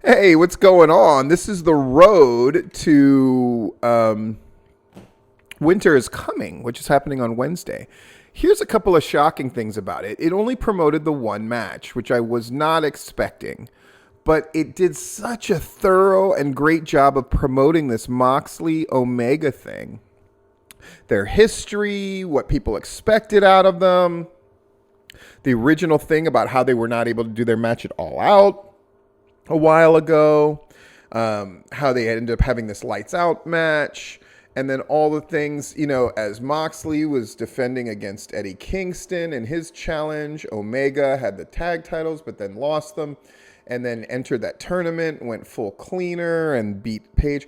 Hey, what's going on? This is the road to Winter is Coming, which is happening on Wednesday. Here's a couple of shocking things about it. It only promoted the one match, which I was not expecting, but it did such a thorough and great job of promoting this Moxley Omega thing. Their history, what people expected out of them, the original thing about how they were not able to do their match at All Out a while ago, how they ended up having this lights out match, and then all the things, as Moxley was defending against Eddie Kingston in his challenge, Omega had the tag titles, but then lost them, and then entered that tournament, went full cleaner and beat Paige.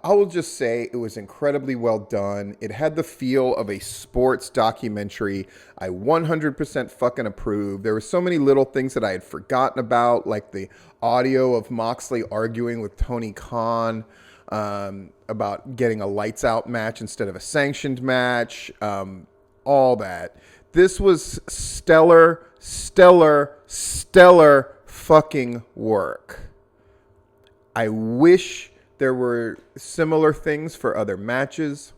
I will just say it was incredibly well done. It had the feel of a sports documentary. I 100% fucking approve. There were so many little things that I had forgotten about, like the audio of Moxley arguing with Tony Khan about getting a lights out match instead of a sanctioned match, all that. This was stellar, stellar, stellar fucking work. I wish there were similar things for other matches,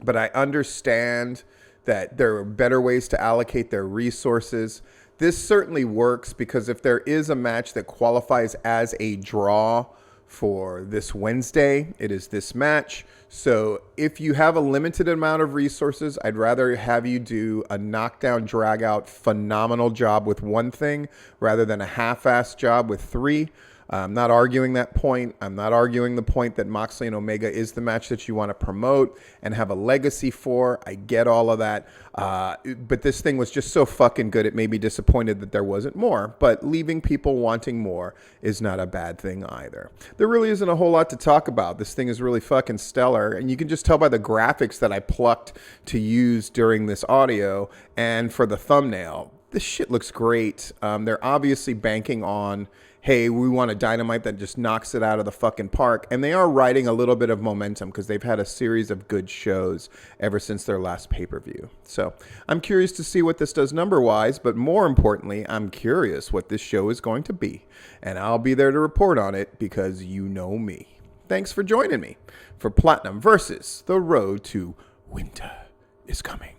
but I understand that there are better ways to allocate their resources. This certainly works because if there is a match that qualifies as a draw for this Wednesday, it is this match. So if you have a limited amount of resources, I'd rather have you do a knockdown, drag out, phenomenal job with one thing rather than a half-assed job with three. I'm not arguing that point. I'm not arguing the point that Moxley and Omega is the match that you want to promote and have a legacy for. I get all of that. But this thing was just so fucking good, it made me disappointed that there wasn't more. But leaving people wanting more is not a bad thing either. There really isn't a whole lot to talk about. This thing is really fucking stellar. And you can just tell by the graphics that I plucked to use during this audio and for the thumbnail. This shit looks great. They're obviously banking on, hey, we want a Dynamite that just knocks it out of the fucking park. And they are riding a little bit of momentum because they've had a series of good shows ever since their last pay-per-view. So I'm curious to see what this does number-wise, but more importantly, I'm curious what this show is going to be. And I'll be there to report on it because you know me. Thanks for joining me for Platinum versus The Road to Winter is Coming.